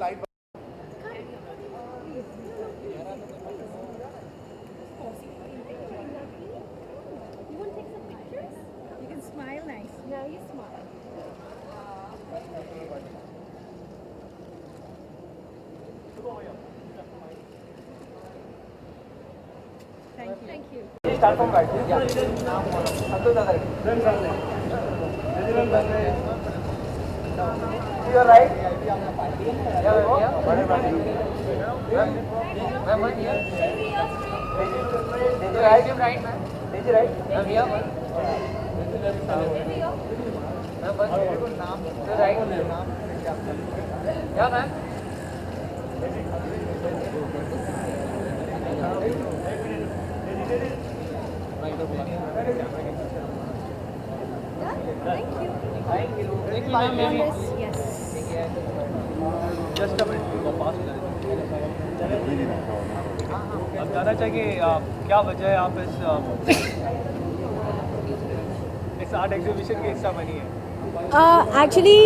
You can smile nice. Yeah, you smile. Thank you. Thank you. Start from right. Yeah. Abdul Dadar. Your right. Yes. Just a minute pass हो जाए। अब जानना चाहिए क्या वजह है आप इस आर्ट एग्जीबिशन के हिस्सा बनी है? एक्चुअली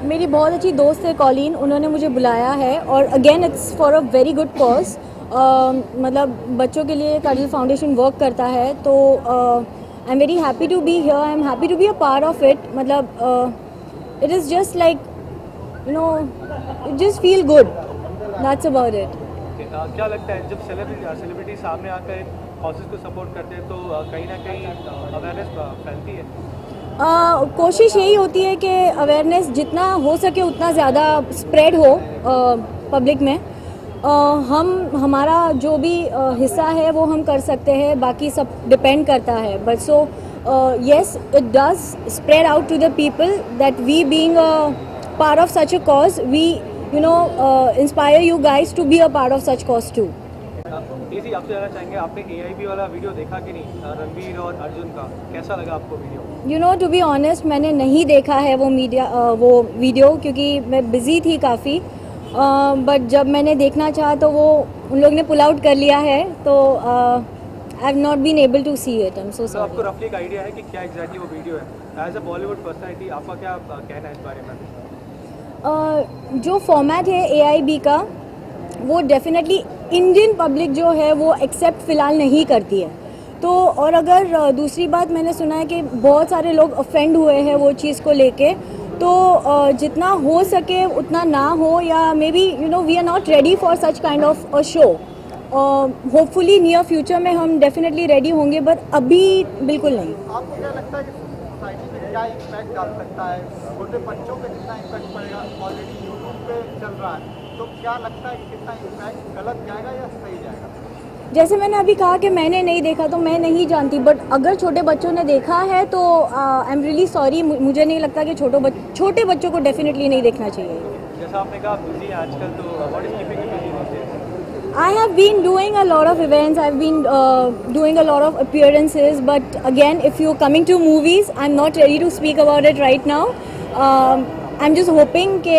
मेरी बहुत अच्छी दोस्त है कॉलिन, उन्होंने मुझे बुलाया है और again it's for a very good cause. मतलब बच्चों के लिए कार्डियल फाउंडेशन वर्क करता है, तो I am very happy to be here, I am happy to be a part of it. मतलब it is just like you know, it just feel good, that's about it. क्या लगता है जब celebrity सामने आकर कॉजेज़ को support करते हैं तो कहीं ना कहीं अवेयरनेस फैलती है? कोशिश यही होती है कि अवेयरनेस जितना हो सके उतना ज़्यादा स्प्रेड हो पब्लिक में। हमारा जो भी हिस्सा है वो हम कर सकते हैं, बाकी सब डिपेंड करता है। But so yes, it does spread out to the people that we being a part of such a cause, we inspire you guys to be a part of such cause too. इसी आपसे जानना चाहेंगे, आपने AIB वाला video देखा कि नहीं, रणबीर और अर्जुन का? कैसा लगा आपको video? You know, to be honest मैंने नहीं देखा है वो वीडियो, क्योंकि मैं बिज़ी थी काफ़ी। बट जब मैंने देखना चाहा तो वो उन लोग ने पुल आउट कर लिया है, तो I have not been able to see it. I am so sorry. आपको रफली एक आइडिया है कि क्या एग्जैक्टली वो वीडियो है? एज अ बॉलीवुड पर्सनैलिटी आपका क्या कहना है इस बारे में? जो फॉर्मेट है AIB का, वो डेफिनेटली इंडियन पब्लिक जो है वो एक्सेप्ट फ़िलहाल नहीं करती है। तो और अगर दूसरी बात, मैंने सुना है कि बहुत सारे लोग ऑफेंड हुए हैं वो चीज़ को लेके, तो जितना हो सके उतना ना हो, या maybe you know we are not ready for such kind of a show. Hopefully near future में हम डेफिनेटली रेडी होंगे, बट अभी बिल्कुल नहीं। आपको क्या लगता है कि सोसाइटी में क्या इम्पैक्ट डाल सकता है? छोटे बच्चों पे कितना इम्पैक्ट पड़ेगा? ऑलरेडी यूट्यूब पे चल रहा है, तो क्या लगता है कि कितना इम्पैक्ट गलत जाएगा या सही जाएगा? जैसे मैंने अभी कहा कि मैंने नहीं देखा तो मैं नहीं जानती, बट अगर छोटे बच्चों ने देखा है तो आई एम रियली सॉरी। मुझे नहीं लगता कि छोटे बच्चों को डेफिनेटली नहीं देखना चाहिए। जैसा आपने कहा बिजी है आजकल, तो what is keeping you busy these days? I have been doing a lot of events, I've been doing a lot of appearances, but again, if you're coming to movies, I'm not ready to speak about it right now. I'm just hoping कि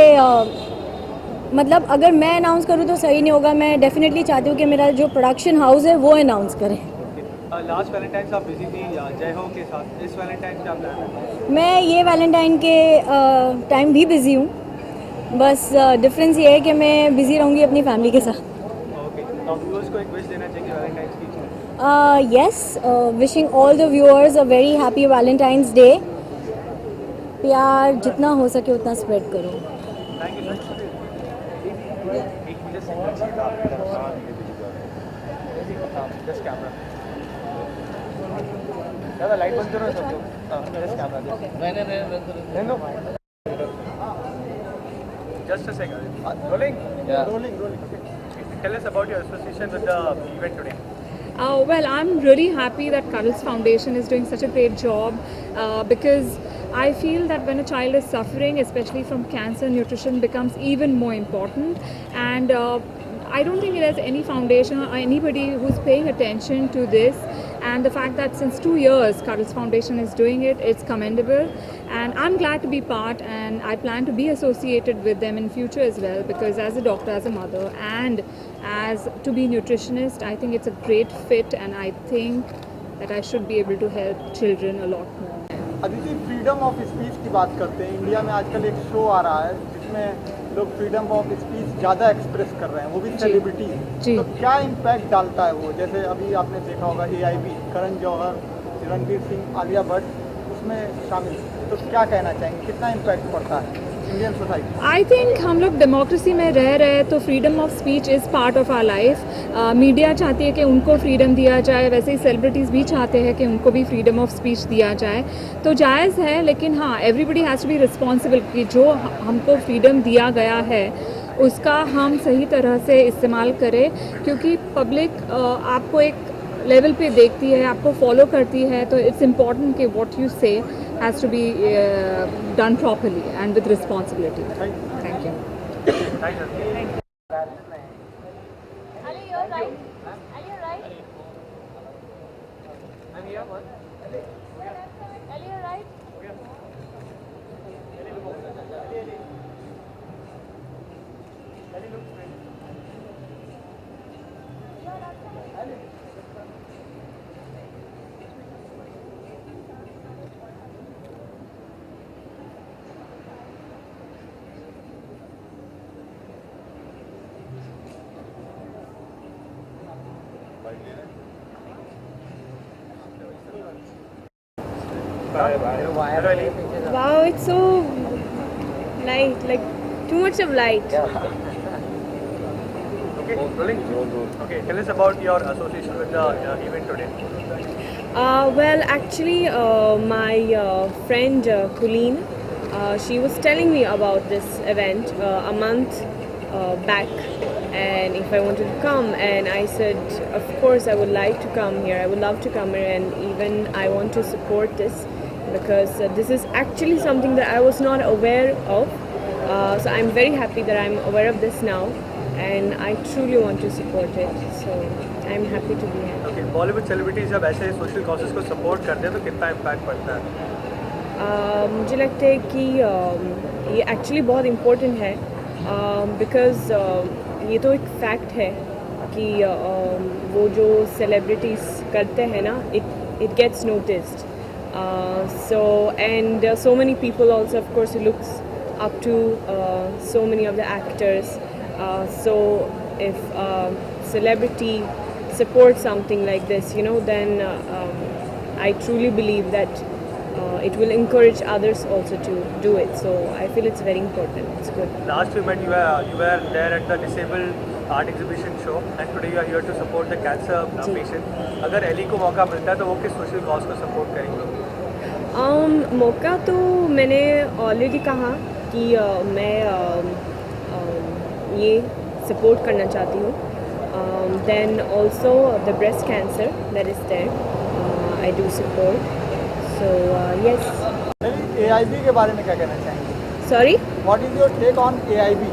मतलब अगर मैं announce करूँ तो सही नहीं होगा। मैं डेफिनेटली चाहती हूँ कि मेरा जो प्रोडक्शन हाउस है वो अनाउंस करे। लास्ट वैलेंटाइन आप बिजी थी जय हो के साथ, इस वैलेंटाइन क्या प्लान है? मैं ये वैलेंटाइन के टाइम भी बिज़ी हूँ, बस डिफरेंस ये है कि मैं बिज़ी रहूँगी अपनी फैमिली के साथ। ओके, तो आप व्यूअर्स को एक विश देना चाहिए वैलेंटाइंस की? Yes, wishing all the viewers a very happy Valentine's Day. प्यार जितना हो सके उतना स्प्रेड करो। Thank you sir. Just camera ज़्यादा लाइट बंद करो सबको। Just camera just a second. Rolling. Tell us about your association with the event today. Well, I'm really happy that Cuddles Foundation is doing such a great job because I feel that when a child is suffering, especially from cancer, nutrition becomes even more important. And I don't think there's any foundation or anybody who's paying attention to this. And the fact that since 2 years Cuddles Foundation is doing it, it's commendable. And I'm glad to be part, and I plan to be associated with them in future as well, because as a doctor, as a mother, and as to be nutritionist, I think it's a great fit, and I think that I should be able to help children a lot more. Aditi, freedom of speech की बात करते हैं। India में आजकल एक show आ रहा है जिसमें लोग फ्रीडम ऑफ स्पीच ज़्यादा एक्सप्रेस कर रहे हैं, वो भी सेलिब्रिटी। जी। तो क्या इम्पैक्ट डालता है वो? जैसे अभी आपने देखा होगा AIB, करण जौहर, रणवीर सिंह, आलिया भट्ट उसमें शामिल, तो क्या कहना चाहेंगे, कितना इम्पैक्ट पड़ता है इंडियन सोसाइटी? आई थिंक हम लोग डेमोक्रेसी में रह रहे हैं तो freedom of speech is part of our life. Media चाहती है कि उनको फ्रीडम दिया जाए, वैसे ही सेलिब्रिटीज़ भी चाहते हैं कि उनको भी फ्रीडम ऑफ स्पीच दिया जाए, तो जायज़ है। लेकिन हाँ, everybody has to be responsible कि जो हमको फ्रीडम दिया गया है उसका हम सही तरह से इस्तेमाल करें, क्योंकि पब्लिक आपको एक लेवल पे देखती है, आपको फॉलो करती है, तो इट्स इम्पॉर्टेंट कि what you say has to be done properly and with responsibility. Thank you. Ali, you're right. Ali, you're right. Ali, you're right. Wow, it's so light, like too much of light. Okay, rolling. Okay, tell us about your association with the event today. Well, actually, my friend Colleen, she was telling me about this event a month back, and if I wanted to come, and I said, of course, I would like to come here. I would love to come here, and even I want to support this because this is actually something that I was not aware of. So I'm very happy that I'm aware of this now, and I truly want to support it. So I'm happy to be here. Okay, Bollywood celebrities जब ऐसे social causes को support करते हैं तो कितना impact पड़ता है? मुझे लगता है कि ये एक्चुअली बहुत इम्पोर्टेंट है बिकॉज़ ये तो एक फैक्ट है कि वो जो सेलिब्रिटीज़ करते हैं ना, it gets noticed. So and so many people also, of course, looks up to so many of the actors. So if celebrity supports something like this, you know, then I truly believe that it will encourage others also to do it. So I feel it's very important. It's good. Last we met, you were there at the disabled art exhibition show, and today you are here to support the cancer patient. अगर Eli को मौका मिलता है तो वो किस social cause को support करेंगे? मौका तो मैंने ऑलरेडी कहा कि मैं ये सपोर्ट करना चाहती हूँ. Then also the breast cancer that is there, I do support. So yes. AIB के बारे में क्या कहना चाहेंगे? Sorry? What is your take on AIB?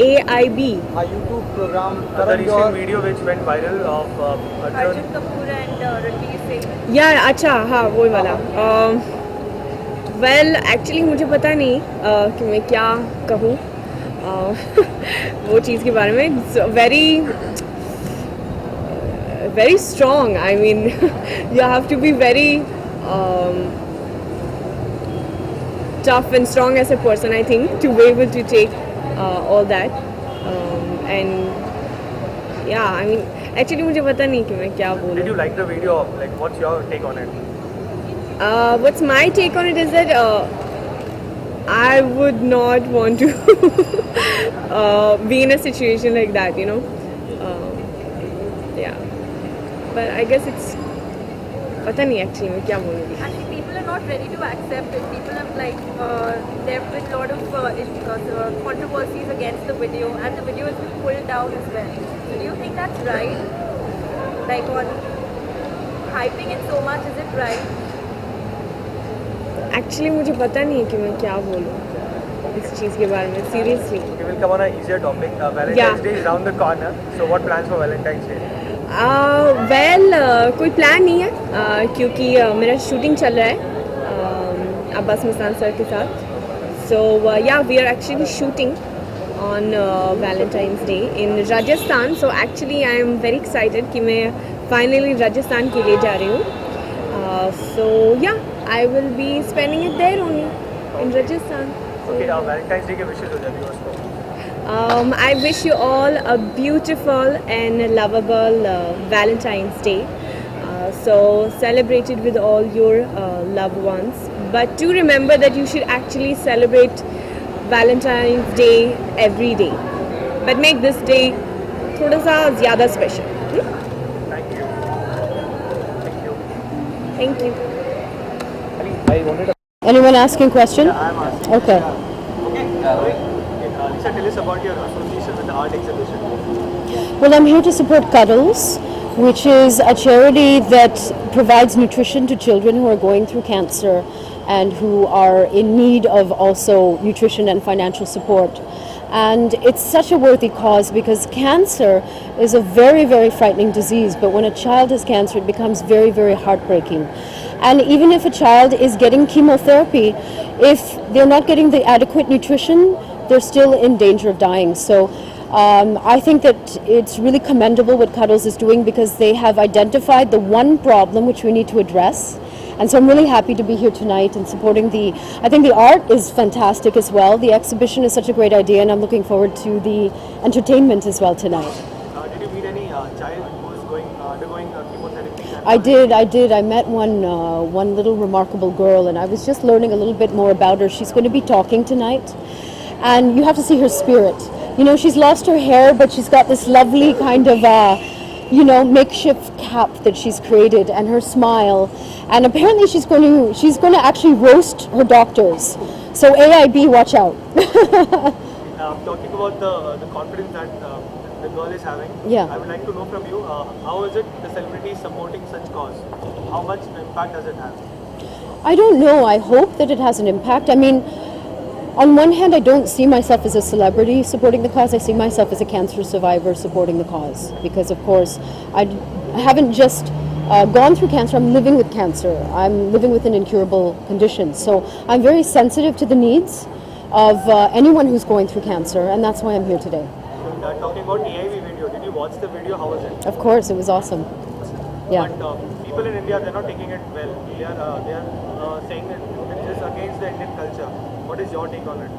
AIB. A YouTube program. The Karan recent Johar. video which went viral of Arjun. Kapoor and Ranveer Singh. या अच्छा, हाँ वही वाला. वेल एक्चुअली मुझे पता नहीं कि मैं क्या कहूँ वो चीज़ के बारे में. Very strong. I mean you have to be very tough and strong as a person, I think, to be able to take all that. And yeah, I mean, actually मुझे पता नहीं कि मैं क्या बोलूँ. Did you like the video? Like, what's your take on it? What's my take on it is that I would not want to be in a situation like that, you know. Yeah, but I guess it's पता नहीं actually मैं क्या बोलूँगी. Actually, people are not ready to accept it. People have like there have been a lot of controversies against the video, and the video has been pulled down as well. So do you think that's right? Like on hyping it so much, is it right? Actually मुझे पता नहीं है कि मैं क्या बोलूँ इस चीज़ के बारे में. Seriously. Okay, we'll come on an easier topic. Valentine's Day is around the corner. So what plans for Valentine's Day? कोई प्लान नहीं है क्योंकि मेरा शूटिंग चल रहा है अब्बास मस्तान सर के साथ. So yeah we are actually shooting on Valentine's day in Rajasthan. So actually I am very excited कि मैं फाइनली राजस्थान के लिए जा रही हूँ. सो या I will be spending it there only in Rajasthan. Okay, Valentine's Day के wishes हो जाए viewers को. I wish you all a beautiful and lovable Valentine's Day. So celebrate it with all your loved ones. But do remember that you should actually celebrate Valentine's Day every day. But make this day थोड़ा सा ज़्यादा special. Thank you. Thank you. Thank you. I wanted to. Anyone asking question? I'm asking. Okay. Okay. Lisa, tell us about your association with the art exhibition. Well, I'm here to support Cuddles, which is a charity that provides nutrition to children who are going through cancer and who are in need of also nutrition and financial support. And it's such a worthy cause because cancer is a very, very frightening disease. But when a child has cancer, it becomes very, very heartbreaking. And even if a child is getting chemotherapy, if they're not getting the adequate nutrition, they're still in danger of dying. So I think that it's really commendable what Cuddles is doing because they have identified the one problem which we need to address. And so I'm really happy to be here tonight and supporting I think the art is fantastic as well. The exhibition is such a great idea and I'm looking forward to the entertainment as well tonight. Did you meet any child who is undergoing chemotherapy? I did. I met one little remarkable girl and I was just learning a little bit more about her. She's going to be talking tonight and you have to see her spirit. You know, she's lost her hair, but she's got this lovely kind of, makeshift cap that she's created, and her smile. And apparently, she's going to actually roast her doctors. So AIB, watch out. Talking about the confidence that the girl is having. Yeah. I would like to know from you, how is it the celebrity supporting such cause? How much impact does it have? I don't know. I hope that it has an impact. I mean, on one hand, I don't see myself as a celebrity supporting the cause. I see myself as a cancer survivor supporting the cause. Because, of course, I haven't just gone through cancer. I'm living with cancer. I'm living with an incurable condition. So I'm very sensitive to the needs of anyone who's going through cancer. And that's why I'm here today. Talking about AIV video, did you watch the video? How was it? Of course, it was awesome. Yeah. But people in India, they're not taking it well. They are saying that it is against the Indian culture. What is your take on it?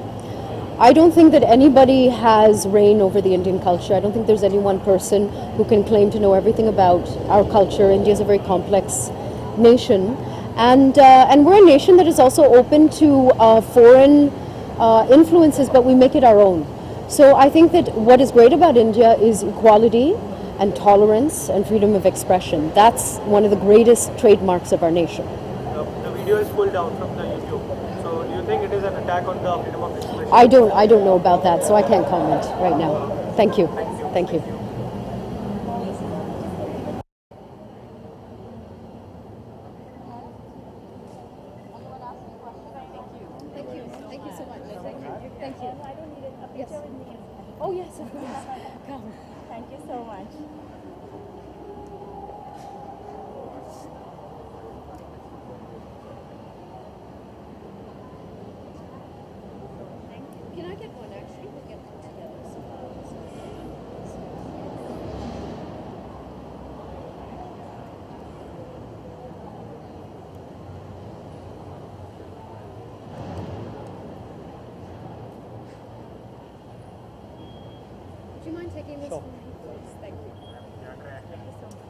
I don't think that anybody has reign over the Indian culture. I don't think there's any one person who can claim to know everything about our culture. India is a very complex nation. And we're a nation that is also open to foreign influences, but we make it our own. So I think that what is great about India is equality and tolerance and freedom of expression. That's one of the greatest trademarks of our nation. The video is pulled down from the YouTube. So do you think it is an attack on the freedom of expression? I don't know about that, so I can't comment right now. Thank you. Thank you. Thank you so much. Thank you. I don't need a picture with me. Oh yes, of course. Come. Thank you so much. Can I get one actually? We'll get them together. Do you mind taking this from me, please? Thank you. Thank you so much.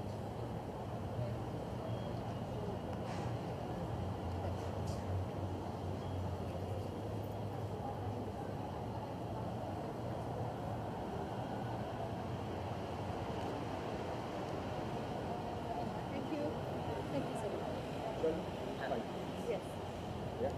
Thank you. Thank you so much. Yes. Yeah.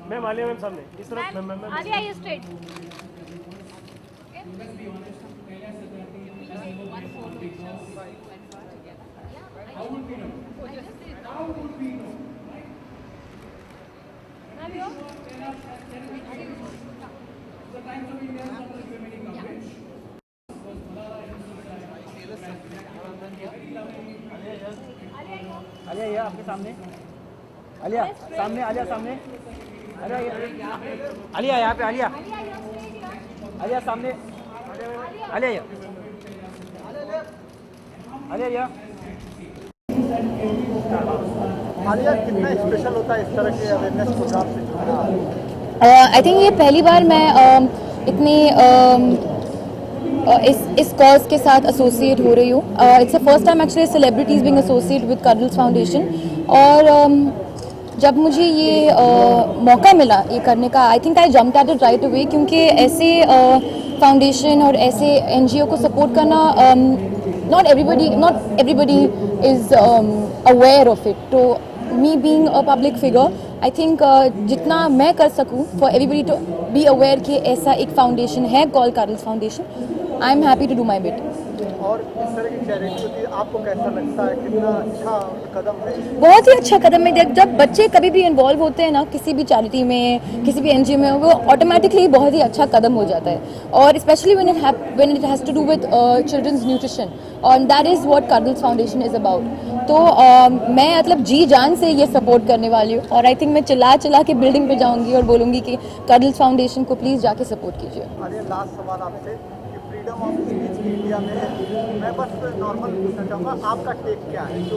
Ma'am Alia ma'am सामने इस तरफ ma'am Alia ये straight Alia ये आपके सामने, आलिया सामने, आलिया सामने, आलिया यहाँ पे, आलिया, आलिया सामने, आलिया ये, आलिया ये। आलिया, कितना स्पेशल होता है इस तरह के अवेयरनेस प्रोग्राम से जुड़ना? आई थिंक ये पहली बार मैं इतनी इस कॉज के साथ एसोसिएट हो रही हूँ. It's the first time actually celebrities being associate with colonel's foundation. और जब मुझे ये मौका मिला ये करने का, I think I jumped at it right away, क्योंकि ऐसे फाउंडेशन और ऐसे एनजीओ को सपोर्ट करना, not everybody is aware of it. तो me being a public figure, I think जितना मैं कर सकूँ for everybody to be aware कि ऐसा एक फाउंडेशन है called colonel's foundation, I am happy to do my bit. और इस तरह की चैरिटी होती है, आपको कैसा लगता है, कितना अच्छा कदम है? बहुत ही अच्छा कदम है. जब बच्चे कभी भी इन्वॉल्व होते हैं ना किसी भी चैरिटी में, किसी भी एनजीओ में, वो ऑटोमेटिकली बहुत ही अच्छा कदम हो जाता है. और specially when it has to do with children's nutrition, और that is what colonel's foundation is about. तो मैं मतलब जी जान से ये सपोर्ट करने वाली हूँ. और आई थिंक मैं चिल्ला के बिल्डिंग पे जाऊँगी और बोलूँगी कि कर्नल्स फाउंडेशन को प्लीज़ जाके सपोर्ट कीजिए. अरे लास्ट सवाल आपसे, फ्रीडम ऑफ स्पीच इंडिया में मैं बस नॉर्मल पूछना चाहूँगा, आपका टेक क्या है? तो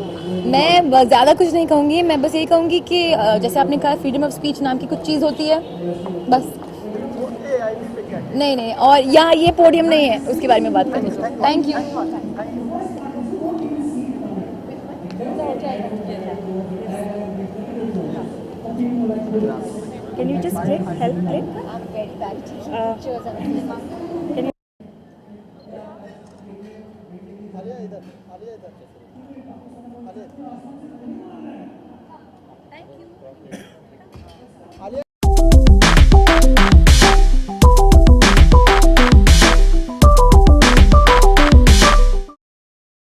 मैं ज़्यादा कुछ नहीं कहूँगी. मैं बस यही कहूँगी कि जैसे आपने कहा फ्रीडम ऑफ स्पीच नाम की कुछ चीज़ होती है, बस. AIB पे क्या है? नहीं, और यहाँ ये पोडियम नहीं है उसके बारे में बात करने को. Thank you. Can you just click, help click? I'm very bad.